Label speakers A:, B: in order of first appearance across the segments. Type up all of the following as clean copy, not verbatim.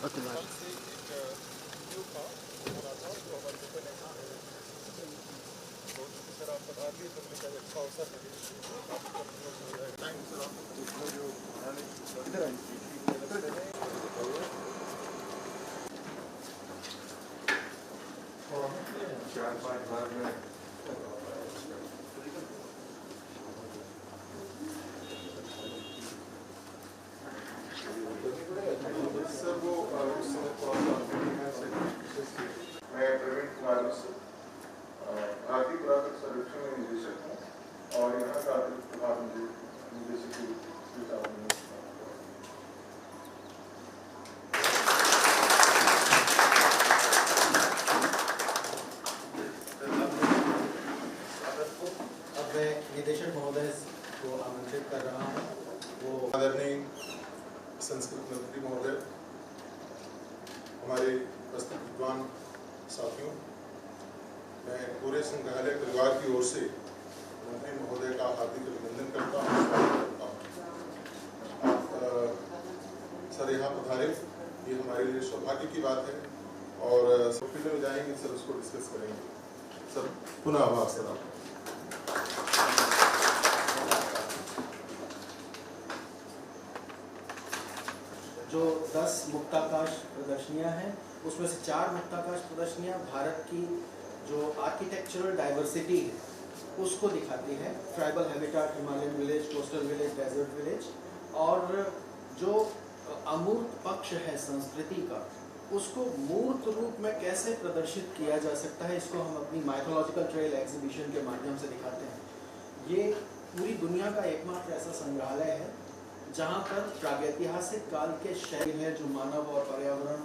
A: मैं प्रवीण कुमार मिश्र भारतीय पुरातत्व सर्वेक्षण में निदेशक हूँ और यहाँ का प्रभार निदेशक के
B: अब मैं निदेशक महोदय को आमंत्रित कर रहा हूँ। वो
A: आदरणीय संस्कृत मंत्री महोदय, हमारे उपस्थित विद्वान साथियों, मैं पूरे संग्रहालय परिवार की ओर से मंत्री महोदय का हार्दिक अभिनंदन करता हूँ, स्वागत करता हूँ। आप सर यहाँ पधारे, ये हमारे लिए सौभाग्य की बात है और सब में जाएंगे सर, उसको डिस्कस करेंगे। सर पुनः आभार सर आपका।
B: जो 10 मुक्ताकाश प्रदर्शनियाँ हैं, उसमें से 4 मुक्ताकाश प्रदर्शनियाँ भारत की जो आर्किटेक्चरल डाइवर्सिटी है उसको दिखाती है। Tribal habitat, Himalayan village, coastal village, desert village, और जो अमूर्त पक्ष है संस्कृति का, उसको मूर्त रूप में कैसे प्रदर्शित किया जा सकता है, इसको हम अपनी माइथोलॉजिकल ट्रेल एग्जीबिशन के माध्यम से दिखाते हैं। ये पूरी दुनिया का एकमात्र ऐसा संग्रहालय है जहाँ पर प्रागैतिहासिक काल के शैली है जो मानव और पर्यावरण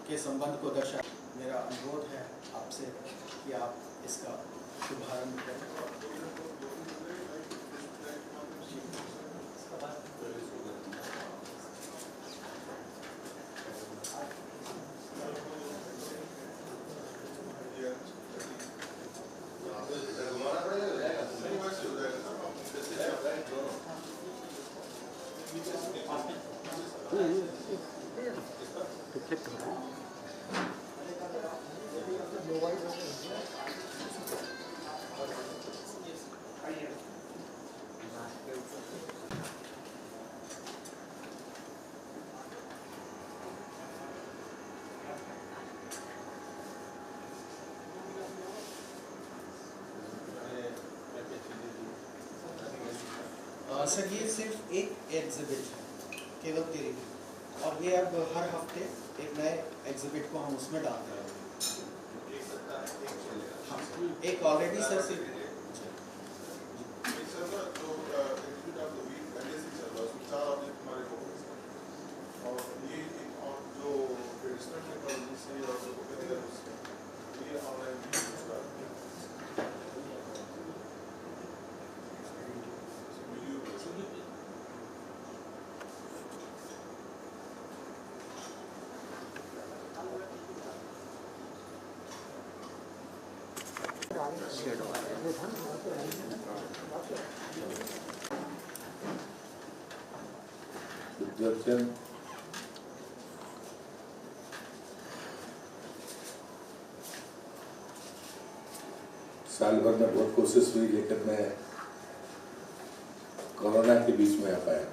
B: के संबंध को दर्शाए। मेरा अनुरोध है आपसे कि आप इसका शुभारंभ करें। सर ये सिर्फ एक एग्जिबिट है, केवल 3, और ये अब हर हफ्ते एक नए एग्जिबिट को हम उसमें डाल रहे हैं। हाँ, एक ऑलरेडी सर सिर्फ
C: विद्यार्थी साल भर में बहुत कोशिश हुई, लेकिन मैं कोरोना के बीच में आ पाया।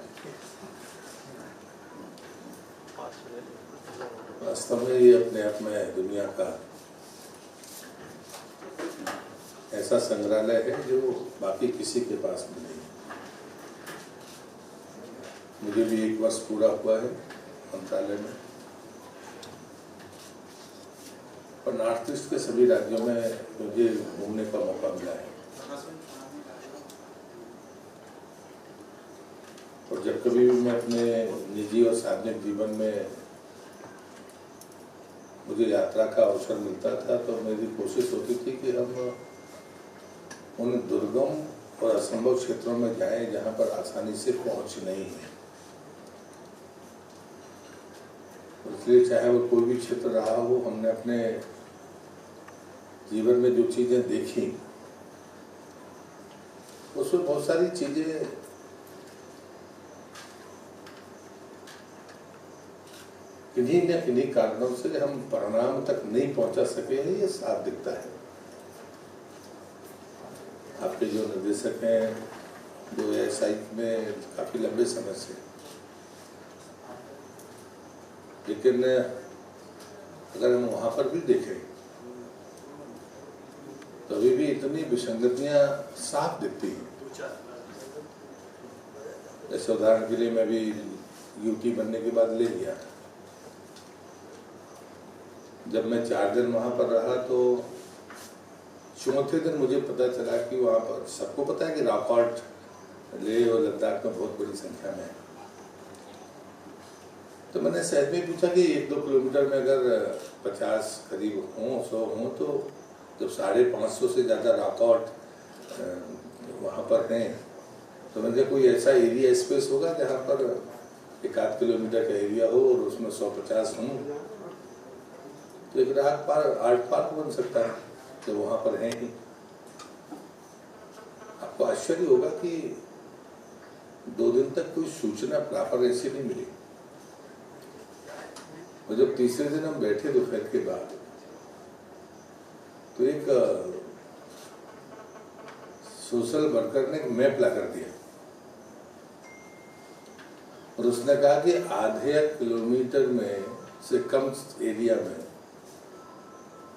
C: वास्तव में ये अपने आप में दुनिया का ऐसा संग्रहालय है जो बाकी किसी के पास भी नहीं। मुझे भी 1 वर्ष पूरा हुआ है मंत्रालय में, और नॉर्थ ईस्ट के सभी राज्यों में मुझे घूमने का मौका मिला है। और जब कभी भी मैं अपने निजी और सार्वजनिक जीवन में मुझे यात्रा का अवसर मिलता था, तो मेरी कोशिश होती थी कि हम उन दुर्गम और असंभव क्षेत्रों में जाएं जहां पर आसानी से पहुंच नहीं है। इसलिए चाहे वो कोई भी क्षेत्र रहा हो, हमने अपने जीवन में जो चीजें देखी, उसमें बहुत सारी चीजें किन्हीं न किन्हीं कारणों से हम परिणाम तक नहीं पहुंचा सके हैं, ये साफ दिखता है। आपके जो निर्देशक हैं जो एएसआई में काफी लंबे समय से, लेकिन अगर हम वहां पर भी देखें तो अभी भी इतनी विसंगतियां साफ दिखती हैं। जैसे उदाहरण के लिए मैं भी यूटी बनने के बाद ले लिया, जब मैं 4 दिन वहां पर रहा तो चौथे दिन मुझे पता चला कि वहां पर सबको पता है कि रॉकआउट लेह और लद्दाख में बहुत बड़ी संख्या में है। तो मैंने सहज में पूछा कि 1-2 किलोमीटर में अगर 50 करीब हों 100 हों तो जब 550 से ज़्यादा रॉकआउट वहाँ पर हैं तो मैंने कहा कोई ऐसा एरिया स्पेस होगा जहाँ पर 1-8 किलोमीटर का एरिया हो और उसमें 150 हों, तो एक आर्ट पार्क बन सकता है, तो वहाँ पर है ही। आपको आश्चर्य होगा कि 2 दिन तक कोई सूचना प्रॉपर ऐसी नहीं मिली, और जब तीसरे दिन हम बैठे दोपहर के बाद तो एक सोशल वर्कर ने एक मैप ला कर दिया और उसने कहा कि आधे किलोमीटर में से कम एरिया में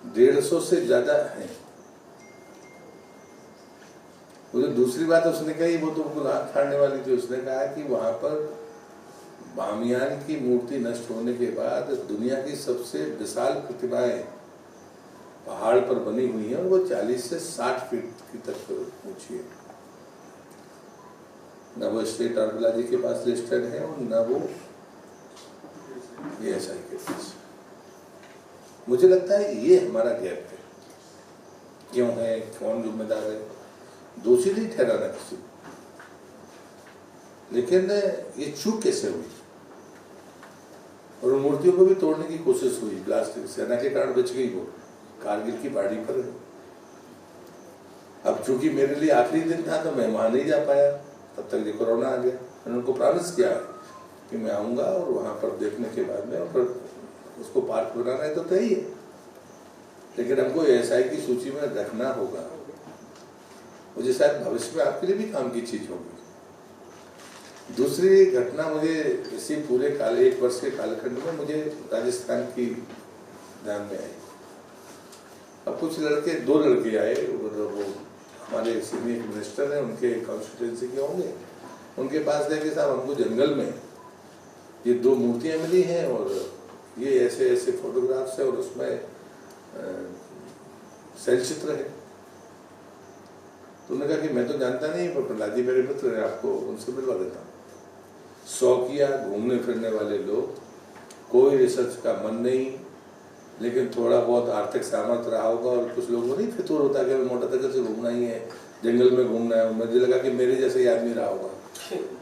C: 150 से ज्यादा है। वो जो दूसरी बात उसने कही वो तो बिल्कुल आंख फाड़ने वाली थी। उसने कहा कि वहां पर बामियान की मूर्ति नष्ट होने के बाद दुनिया की सबसे विशाल प्रतिमाएं पहाड़ पर बनी हुई हैं और वो 40 से 60 फीट की तक ऊंची है। न वो स्टेट आर्कियोलॉजी के पास लिस्टेड है और न वो एएसआई के पास। मुझे लगता है ये हमारा गैप है। क्यों है, कौन जिम्मेदार है, दोषी नहीं ठहराना किसी को, लेकिन ये चूक कैसे हुई। और उन मूर्तियों को भी तोड़ने की कोशिश हुई, ब्लास्ट सेना के कारण बच गई वो, कारगिल की पहाड़ी पर है। अब चूंकि मेरे लिए आखिरी दिन था तो मैं वहां नहीं जा पाया, तब तक ये कोरोना आ गया। मैंने उनको प्रॉमिस किया कि मैं आऊंगा और वहां पर देखने के बाद में और उसको पार्क बनाना है तो तय है, लेकिन हमको एएसआई की सूची में रखना होगा। मुझे शायद भविष्य में आपके लिए भी काम की चीज होगी। दूसरी घटना मुझे इसी पूरे 1 वर्ष के कालखंड में मुझे राजस्थान की ध्यान में आई। अब कुछ लड़के, 2 लड़के आए, वो हमारे सीनियर मिनिस्टर हैं, उनके कॉन्स्टिट्यूंसी के होंगे। उनके पास गए कि साहब हमको जंगल में ये 2 मूर्तियां मिली हैं और ये ऐसे ऐसे फोटोग्राफ्स है और उसमें शैल चित्र है। तो उन्होंने कहा कि मैं तो जानता नहीं, पर प्रहलाद जी मेरे मित्र हैं, आपको उनसे मिलवा देता हूँ। शौकिया घूमने फिरने वाले लोग, कोई रिसर्च का मन नहीं, लेकिन थोड़ा बहुत आर्थिक सामर्थ्य रहा होगा। और कुछ लोगों नहीं फितूर होता कि मोटर साइकिल से घूमना ही है, जंगल में घूमना है। मुझे लगा कि मेरे जैसे ही आदमी रहा होगा,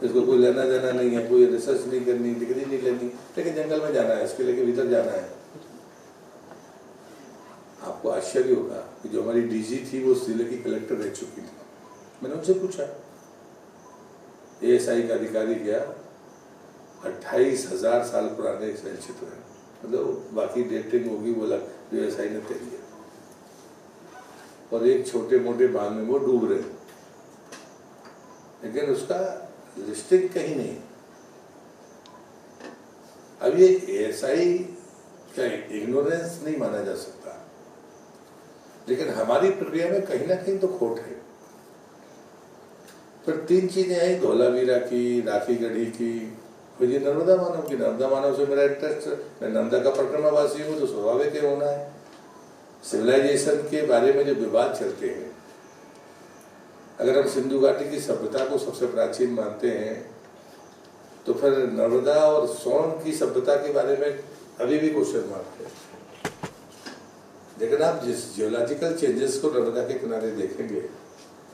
C: इसको कोई लेना देना नहीं है, कोई रिसर्च नहीं करनी, डिग्री नहीं लेनी, लेकिन जंगल में जाना है, इसके लेके भीतर जाना है। आपको आश्चर्य होगा कि जो हमारी डीजी थी वो जिले की कलेक्टर रह चुकी थी। मैंने उनसे पूछा, एएसआई का अधिकारी गया, 28,000 साल पुराने शैल चित्र है, मतलब बाकी डेटिंग होगी वो अलग, जो एएसआई ने तय किया। और एक छोटे मोटे बांध में वो डूब रहे, लेकिन उसका लिस्टिंग कहीं नहीं। अब ये एएसआई का इग्नोरेंस नहीं माना जा सकता, लेकिन हमारी प्रक्रिया में कहीं ना कहीं तो खोट है। फिर 3 चीजें आई, धौलावीरा की, राखी गढ़ी की, फिर ये नर्मदा मानव की। नर्मदा मानव से मेरा इंटरेस्ट, मैं नर्मदा का परिक्रमावासी हूँ तो स्वाभाविक है होना है। सिविलाइजेशन के बारे में जो विवाद चलते हैं, अगर हम सिंधु घाटी की सभ्यता को सबसे प्राचीन मानते हैं तो फिर नर्मदा और सोन की सभ्यता के बारे में अभी भी क्वेश्चन मार्क है। लेकिन आप जिस जियोलॉजिकल चेंजेस को नर्मदा के किनारे देखेंगे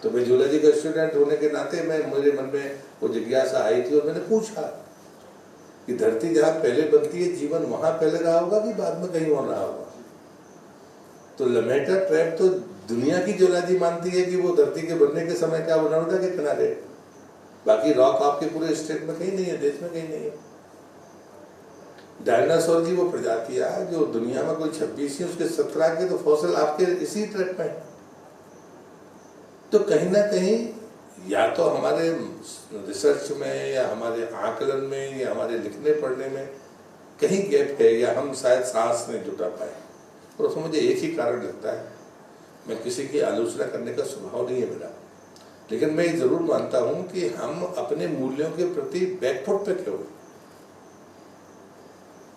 C: तो मैं जियोलॉजी का स्टूडेंट होने के नाते मेरे मन में वो जिज्ञासा आई थी और मैंने पूछा कि धरती जहाँ पहले बनती है, जीवन वहां पहले रहा होगा कि बाद में कहीं और रहा होगा। तो लमेटा ट्रैप तो दुनिया की जियोलॉजी मानती है कि वो धरती के बनने के समय क्या वो नर्मदा के किनारे, बाकी रॉक आपके पूरे स्टेट में कहीं नहीं है, देश में कहीं नहीं है। डायनासोर की वो प्रजातियां जो दुनिया में कोई 26 है, उसके 17 के तो फॉसिल आपके इसी ट्रैक में है। तो कहीं ना कहीं या तो हमारे रिसर्च में या हमारे आकलन में या हमारे लिखने पढ़ने में कहीं गैप है, या हम शायद सांस नहीं जुटा पाए। और उसमें मुझे एक ही कारण लगता है, मैं किसी की आलोचना करने का स्वभाव नहीं है मेरा, लेकिन मैं ये जरूर मानता हूं कि हम अपने मूल्यों के प्रति बैकफुट पे क्यों,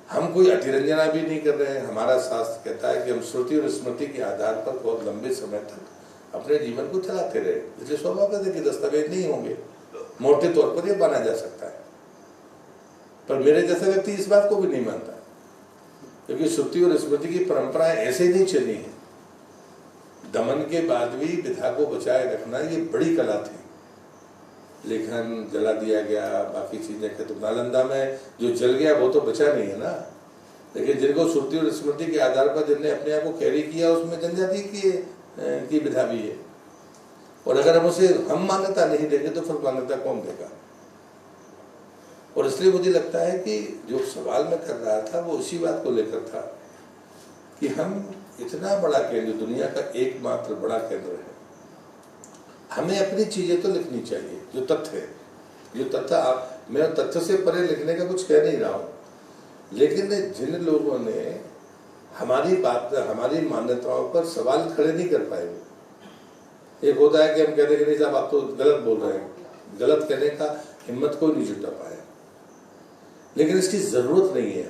C: हम कोई अतिरंजना भी नहीं कर रहे हैं। हमारा शास्त्र कहता है कि हम श्रुति और स्मृति के आधार पर बहुत लंबे समय तक अपने जीवन को चलाते रहे, इसलिए स्वाभाविक है कि दस्तावेज नहीं होंगे, मोटे तौर पर यह माना जा सकता है। पर मेरे जैसा व्यक्ति इस बात को भी नहीं मानता, क्योंकि श्रुति और स्मृति की परंपराएं ऐसे ही नहीं चली हैं। दमन के बाद भी विधा को बचाए रखना ये बड़ी कला थी। लेखन जला दिया गया, बाकी चीजें के, तो नालंदा में जो जल गया वो तो बचा नहीं है ना। लेकिन जिनको श्रुति और स्मृति के आधार पर जिनने अपने आप को कैरी किया, उसमें जनजाति की विधा भी है। और अगर हम उसे हम मान्यता नहीं देंगे तो फिर मान्यता कौन देगा। और इसलिए मुझे लगता है कि जो सवाल मैं कर रहा था वो उसी बात को लेकर था कि हम इतना बड़ा केंद्र, दुनिया का एकमात्र बड़ा केंद्र है, हमें अपनी चीजें तो लिखनी चाहिए जो तथ्य है। जो तथ्य मैं तथ्य से परे लिखने का कुछ कह नहीं रहा हूं, लेकिन जिन लोगों ने हमारी बात, हमारी मान्यताओं पर सवाल खड़े नहीं कर पाए। एक होता है कि हम कहते हैं कि नहीं साहब आप तो गलत बोल रहे हैं, गलत कहने का हिम्मत कोई नहीं जुटा पाया। लेकिन इसकी जरूरत नहीं है,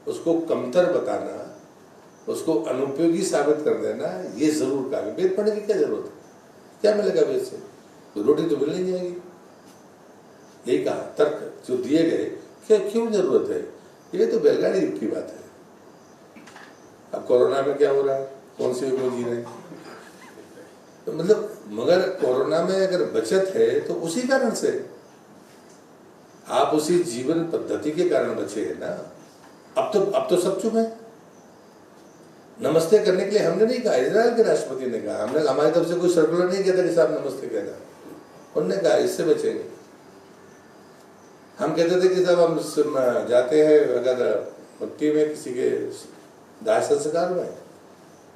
C: उसको कमतर बताना, उसको अनुपयोगी साबित कर देना, ये जरूर काफी। वेद पढ़ने की क्या जरूरत है, क्या मिलेगा वेद से, तो रोटी तो मिल नहीं जाएगी। यही कहा, तर्क जो दिए गए, क्या क्यों जरूरत है, ये तो बैलगाड़ी युग की बात है। अब कोरोना में क्या हो रहा है, कौन से युग में जी रहे हैं, तो मतलब मगर कोरोना में अगर बचत है तो उसी कारण से, आप उसी जीवन पद्धति के कारण बचे हैं ना। अब तो सब चुप है। नमस्ते करने के लिए हमने नहीं कहा, इजराइल के राष्ट्रपति ने कहा, हमने हमारी तरफ से कोई सर्कुलर नहीं किया था कि साहब नमस्ते कहना, उन्होंने कहा इससे बचेंगे। हम कहते थे कि साहब हम जाते हैं अगर मट्टी में किसी के दाह संस्कार में,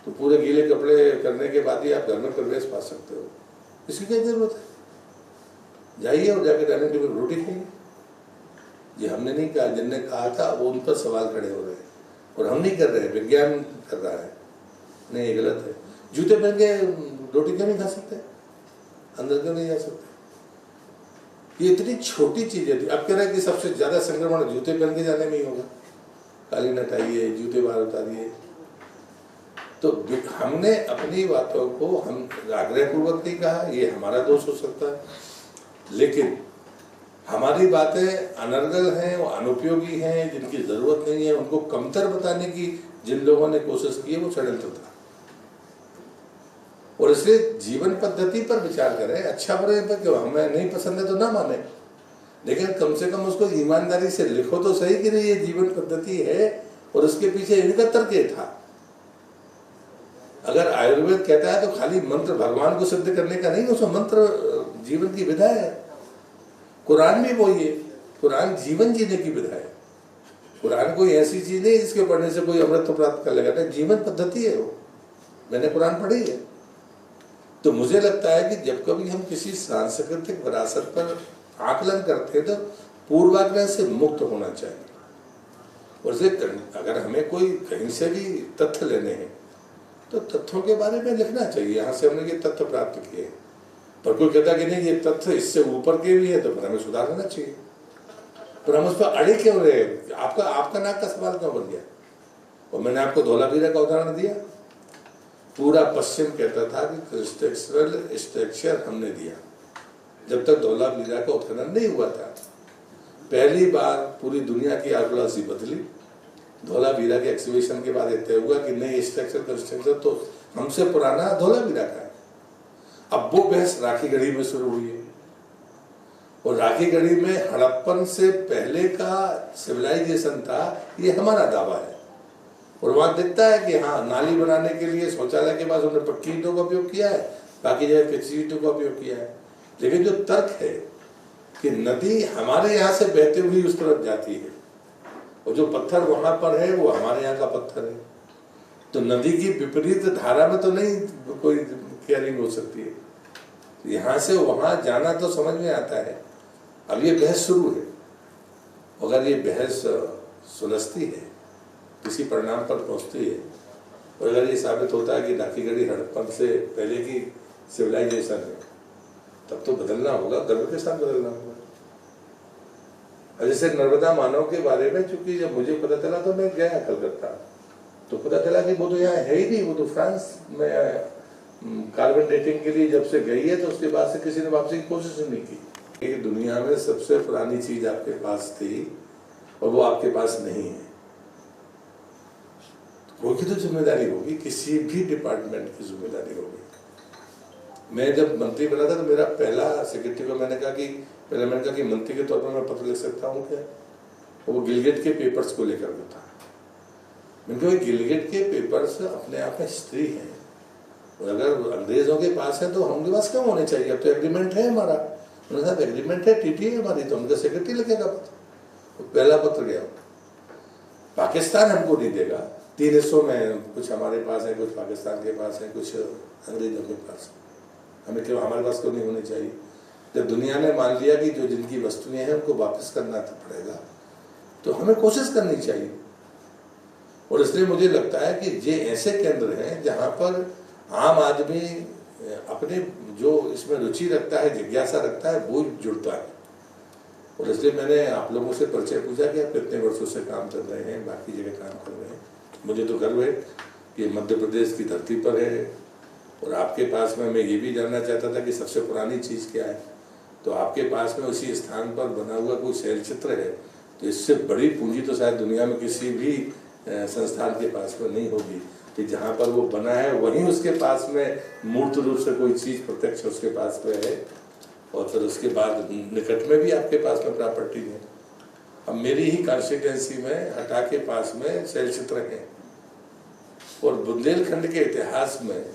C: तो पूरे गीले कपड़े करने के बाद ही आप घर में प्रवेश पा सकते हो। इसकी क्या जरूरत है, जाइए और जाके डाइनिंग टेबल पर रोटी खाइए। ये हमने नहीं कहा, जिनने कहा था वो उन पर सवाल खड़े हो रहे हैं, और हम नहीं कर रहे हैं, विज्ञान कर रहा है। नहीं, ये गलत है। जूते पहन के रोटी क्यों नहीं खा सकते, अंदर क्यों नहीं जा सकते। ये इतनी छोटी चीजें थी। अब कह रहे हैं कि सबसे ज्यादा संक्रमण जूते पहन के जाने में ही होगा, कालीन हटाइए, जूते बाहर उतारिए। तो हमने अपनी बातों को हम आग्रहपूर्वक नहीं कहा, ये हमारा दोष हो सकता है, लेकिन हमारी बातें अनर्गल हैं, वो अनुपयोगी हैं, जिनकी जरूरत नहीं है, उनको कमतर बताने की जिन लोगों ने कोशिश की है वो षड्यंत्र था। और इसलिए जीवन पद्धति पर विचार करें, अच्छा बुरे पर क्यों, हमें नहीं पसंद है तो ना माने, लेकिन कम से कम उसको ईमानदारी से लिखो तो सही कि नहीं ये जीवन पद्धति है और उसके पीछे इनका तर्क था। अगर आयुर्वेद कहता है तो खाली मंत्र भगवान को सिद्ध करने का नहीं, उसमें मंत्र जीवन की विधा है। कुरान भी वही है, कुरान जीवन जीने की विधा है। कुरान कोई ऐसी चीज नहीं जिसके पढ़ने से कोई अमृत प्राप्त कर लेगा, नहीं, जीवन पद्धति है वो। मैंने कुरान पढ़ी है। तो मुझे लगता है कि जब कभी हम किसी सांस्कृतिक विरासत पर आकलन करते हैं तो पूर्वाग्रह से मुक्त होना चाहिए। और अगर हमें कोई कहीं से भी तथ्य लेने हैं तो तथ्यों के बारे में लिखना चाहिए, यहाँ से हमने ये तथ्य प्राप्त किए। पर कोई कहता कि नहीं ये तथ्य इससे ऊपर के भी है, तो फिर हमें सुधार करना चाहिए। पर हम उस पर अड़े क्यों रहे, आपका नाक का सवाल क्यों बन गया। और मैंने आपको धौलावीरा का उदाहरण दिया। पूरा पश्चिम कहता था कि क्रिस्टेक्चरल स्ट्रक्चर हमने दिया, जब तक धौलावीरा का उत्खनन नहीं हुआ था। पहली बार पूरी दुनिया की आर्कियोलॉजी बदली, धौलावीरा के एक्सहिबिशन के बाद तय हुआ कि नहीं स्ट्रक्चर तो हमसे पुराना धौलावीरा का है। अब वो बहस राखी गढ़ी में शुरू हुई है, और राखी गढ़ी में हड़प्पन से पहले का सिविलाइजेशन था, ये हमारा दावा है। और वहां दिखता है कि हाँ, नाली बनाने के लिए शौचालय के पास उन्होंने पक्की ईंटों का उपयोग किया है, बाकी जगह कच्ची ईंटों का उपयोग किया है। लेकिन जो तर्क है कि नदी हमारे यहाँ से बहते हुए उस तरफ जाती है, और जो पत्थर वहां पर है वो हमारे यहाँ का पत्थर है, तो नदी की विपरीत धारा में तो नहीं कोई कैरिंग हो सकती है। यहाँ से वहां जाना तो समझ में आता है। अब ये बहस शुरू है, अगर ये बहस सुलझती है, किसी परिणाम पर पहुंचती है, और अगर ये साबित होता है कि डाकीगढ़ी हड़प्पन से पहले की सिविलाइजेशन है, तब तो बदलना होगा, गर्व के साथ बदलना होगा। जैसे नर्मदा मानव के बारे में, चूंकि जब मुझे पता चला तो मैं गया कलकत्ता, तो पता चला कि वो तो यहाँ है ही नहीं, वो तो फ्रांस में कार्बन डेटिंग के लिए जब से गई है तो उसके बाद से किसी ने वापसी की कोशिश नहीं की। एक दुनिया में सबसे पुरानी चीज आपके पास थी और वो आपके पास नहीं है, कोई की तो जिम्मेदारी होगी, किसी भी डिपार्टमेंट की जिम्मेदारी होगी। मैं जब मंत्री बना था तो मेरा पहला सेक्रेटरी को मैंने कहा कि मंत्री के तौर पर मैं पत्र लिख सकता हूँ क्या? वो गिलगिट के पेपर्स को लेकर के था। मैंने कहा गिलगिट के पेपर्स अपने आप में हिस्ट्री है, और अगर अंग्रेजों के पास है तो हमके पास क्यों होने चाहिए? अब तो एग्रीमेंट है हमारा। उन्होंने कहा एग्रीमेंट है, टीटी है हमारी, तो उनका सेक्रेटरी लिखेगा पत्र। तो पहला पत्र गया। पाकिस्तान हमको नहीं देगा, 3 हिस्सों में, कुछ हमारे पास है, कुछ पाकिस्तान के पास है, कुछ अंग्रेजों के पास है, हमें क्यों, हमारे पास क्यों नहीं होने चाहिए? जब दुनिया ने मान लिया कि जो जिनकी वस्तुएं हैं उनको वापस करना तो पड़ेगा, तो हमें कोशिश करनी चाहिए। और इसलिए मुझे लगता है कि ये ऐसे केंद्र हैं जहां पर आम आदमी अपने जो इसमें रुचि रखता है, जिज्ञासा रखता है, वो जुड़ता है। और इसलिए मैंने आप लोगों से परिचय पूछा कि आप कितने वर्षों से काम कर रहे हैं, बाकी जगह काम कर रहे हैं। मुझे तो गर्व है कि मध्य प्रदेश की धरती पर है, और आपके पास में मैं ये भी जानना चाहता था कि सबसे पुरानी चीज़ क्या है, तो आपके पास में उसी स्थान पर बना हुआ कोई शैल चित्र है, तो इससे बड़ी पूंजी तो शायद दुनिया में किसी भी संस्थान के पास में नहीं होगी कि जहाँ पर वो बना है वहीं उसके पास में मूर्त रूप से कोई चीज़ प्रत्यक्ष उसके पास में है, और फिर उसके बाद निकट में भी आपके पास में प्रॉपर्टी है। अब मेरी ही कॉन्स्टिट्यूएंसी में हटा के पास में शैल चित्र है, और बुंदेलखंड के इतिहास में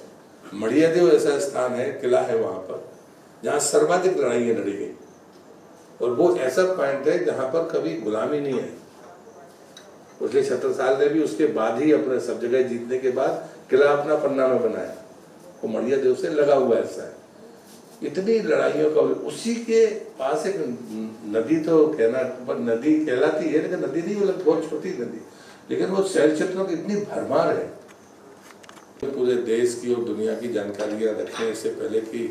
C: मड़ियादेव ऐसा स्थान है, किला है वहाँ पर, जहाँ सर्वाधिक लड़ाइयाँ लड़ी गई, और वो ऐसा पॉइंट है जहाँ पर कभी गुलामी नहीं आई। उसके छत्रसाल ने भी उसके बाद ही अपने सब जगह जीतने के बाद किला अपना पन्ना में बनाया, वो मड़ियादेव से लगा हुआ ऐसा है। इतनी लड़ाइयों का, उसी के पास एक नदी, तो कहना पर नदी कहलाती है लेकिन नदी नहीं, वो बहुत छोटी नदी, लेकिन वो शैल चित्रों की इतनी भरमार है। पूरे देश की और दुनिया की जानकारियां रखें इससे पहले कि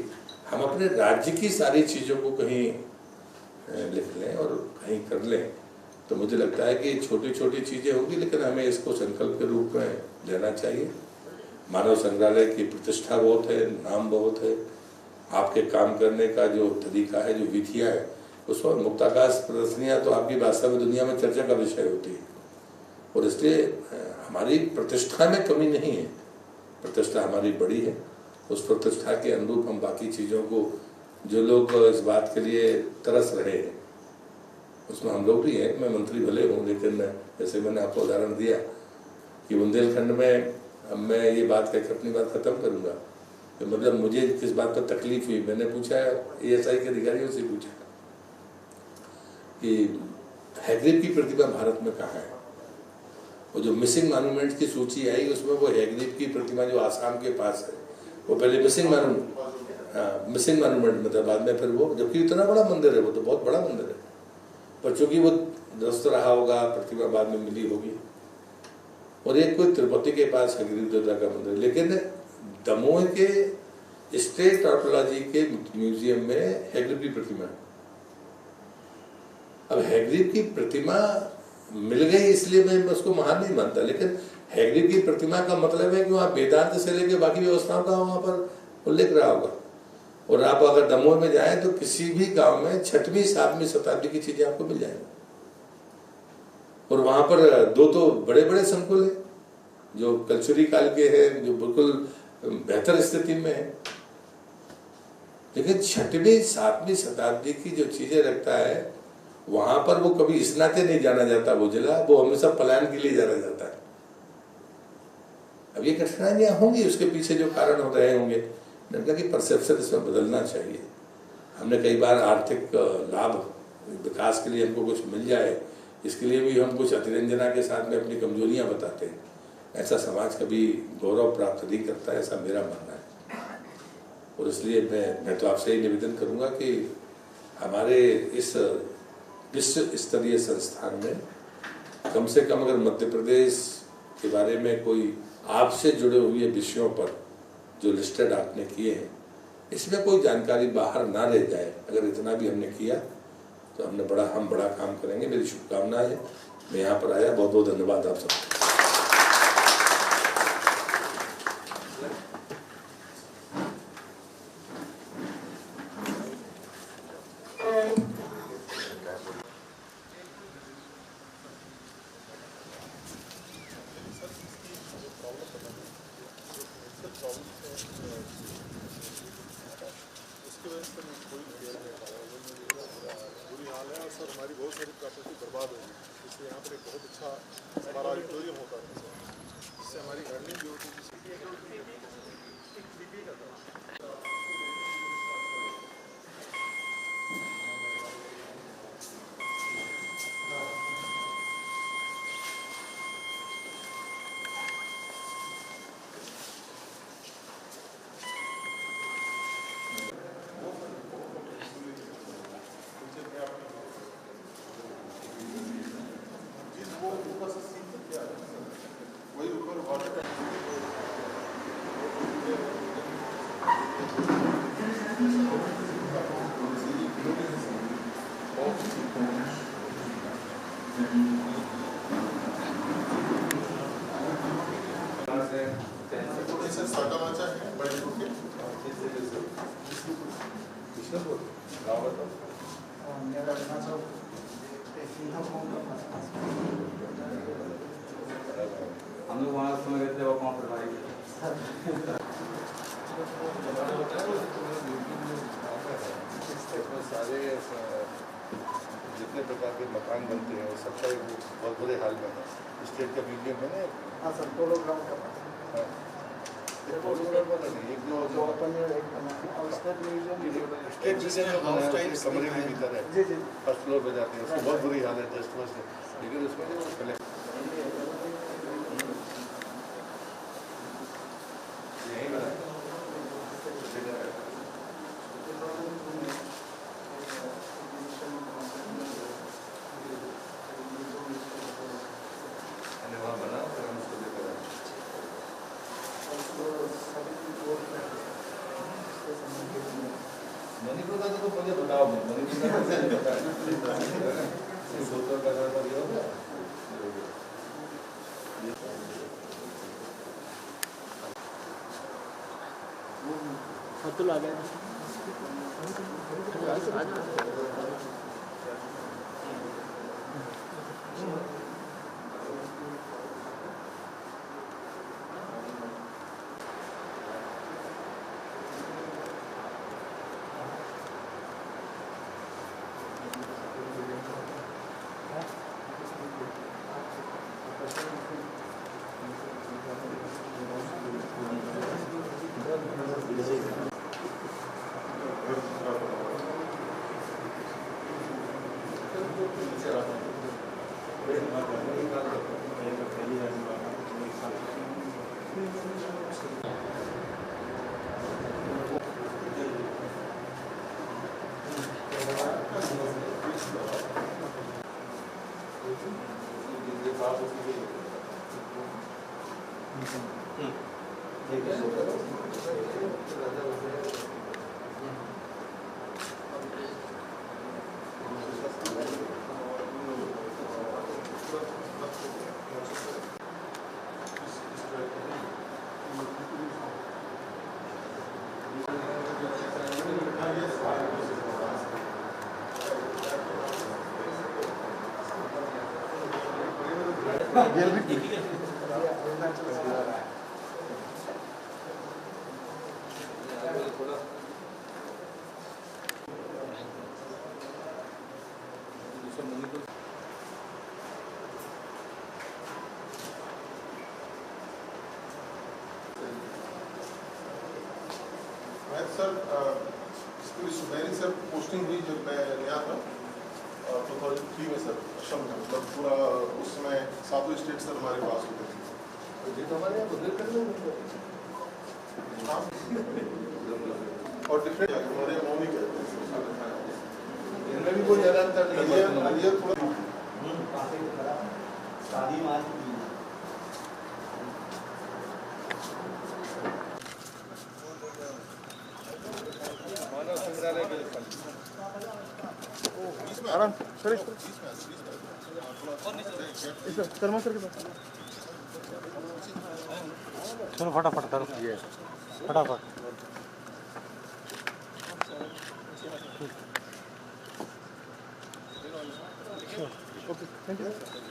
C: हम अपने राज्य की सारी चीज़ों को कहीं लिख लें और कहीं कर लें, तो मुझे लगता है कि छोटी छोटी चीज़ें होंगी, लेकिन हमें इसको संकल्प के रूप में लेना चाहिए। मानव संग्रहालय की प्रतिष्ठा बहुत है, नाम बहुत है, आपके काम करने का जो तरीका है, जो विधियाँ है, उस पर मुक्ताकाश प्रदर्शनियाँ तो आपकी भाषा में दुनिया में चर्चा का विषय होती है, और इसलिए हमारी प्रतिष्ठा में कमी नहीं है, प्रतिष्ठा हमारी बड़ी है। उस प्रतिष्ठा के अनुरूप हम बाकी चीज़ों को, जो लोग इस बात के लिए तरस रहे हैं, उसमें हम लोग भी हैं। मैं मंत्री भले हूँ, लेकिन जैसे मैंने आपको उदाहरण दिया कि बुंदेलखंड में, अब मैं ये बात कहकर अपनी बात खत्म करूँगा कि मतलब मुझे किस बात पर तकलीफ हुई, मैंने पूछा ASI के अधिकारियों से पूछा कि हैग्रीव की प्रतिमा भारत में कहाँ है। वो जो मिसिंग मॉन्यूमेंट्स की सूची आई उसमें वो हैग्रीव की प्रतिमा जो आसाम के पास है, वो पहले मिसिंग मॉन्यूमेंट में था, बाद में फिर वो, जबकि इतना बड़ा मंदिर है, वो तो बहुत बड़ा मंदिर है, पर चूंकि वो ध्वस्त रहा होगा, प्रतिमा बाद में मिली होगी। और एक कोई तिरुपति के पास हैग्रीव देवता का मंदिर, लेकिन दमोह के स्टेट आर्कियोलॉजी के म्यूजियम में हैग्रीव की प्रतिमा है। अब हैग्रीव की प्रतिमा मिल गई इसलिए मैं उसको महान नहीं मानता, लेकिन हैग्रीव की प्रतिमा का मतलब है कि वहाँ वेदांत से लेकर बाकी व्यवस्थाओं का वहाँ पर उल्लेख रहा होगा। और आप अगर दमोह में जाएं तो किसी भी गांव में 6वीं 7वीं शताब्दी की चीजें आपको मिल जाएंगी। और वहां पर 2 तो बड़े बड़े संकुल हैं जो कलचुरी काल के हैं, जो बिल्कुल बेहतर स्थिति में है, लेकिन 6वीं 7वीं शताब्दी की जो चीजें रखता है वहां पर वो कभी इस नाते नहीं जाना जाता, वो जिला, वो हमेशा पलायन के लिए जाना जाता है। अब ये कठिनाइयां होंगी, उसके पीछे जो कारण हो रहे होंगे, मैंने कहा कि परसेप्शन इसमें बदलना चाहिए। हमने कई बार आर्थिक लाभ विकास के लिए हमको कुछ मिल जाए, इसके लिए भी हम कुछ अतिरंजना के साथ में अपनी कमजोरियां बताते हैं। ऐसा समाज कभी गौरव प्राप्त नहीं करता, ऐसा मेरा मानना है। और इसलिए मैं तो आपसे ही निवेदन करूंगा कि हमारे इस विश्व स्तरीय संस्थान में कम से कम अगर मध्य प्रदेश के बारे में कोई आपसे जुड़े हुए विषयों पर जो लिस्टेड आपने किए हैं, इसमें कोई जानकारी बाहर ना रह जाए। अगर इतना भी हमने किया तो हम बड़ा काम करेंगे। मेरी शुभकामनाएं हैं। मैं यहाँ पर आया, बहुत बहुत धन्यवाद आप सबको।
A: उसकी वजह से कोई खेल नहीं पा रहा है, बुरी हाल है। और सर हमारी बहुत सारी प्रॉपर्टी बर्बाद होगी। इसलिए यहाँ पर एक बहुत अच्छा हमारा ऑडिटोरियम होता है सर, जिससे हमारी अर्निंग जो होती है। वही ऊपर वाटर सर साटा माचा है बड़े के
D: हम लोग वहाँ समय रहते हैं वहाँ पर भाई
E: सारे जितने प्रकार के मकान बनते हैं सबका बहुत बुरे हाल में है। स्टेट का म्यूजियम है ना।
B: हाँ सर, पोलो ग्राउंड का
E: हाँ, एक जो
B: अपन एक स्टेट म्यूजियम
E: स्टेट म्यूजियम कमरे के भीतर है,
B: जी जी
E: फर्स्ट फ्लोर पे जाते हैं, उसको बहुत बुरी हाल है जस्ट फर्स्ट, लेकिन उसमें यही बना वहाँ बना फिर हम उसको लेकर आए। मणिपुर का तो मुझे बताओ, मणिपुर का कैसे बताया बोतल का घर पर हो गया।
B: अतुल आ गया।
A: सर इसकी मेरी सर पोस्टिंग हुई जब मैं नया था 2003 में सर सक्षम है, मतलब पूरा उस समय 7 स्टेट सर हमारे पास होते थे।
C: ये तो हमारे यहाँ उधर कर लो
A: हाँ। और डिफरेंट हमारे यहाँ नहीं कहते हैं।
C: इनमें भी कोई ज़्यादा अंतर नहीं है।
A: अलियर थोड़ा
B: शादी मार
E: मानव संग्रहालय के
A: आराम सर कर्मा सर के पास
F: चलो फटाफट करो फटाफट
A: ओके थैंक यू।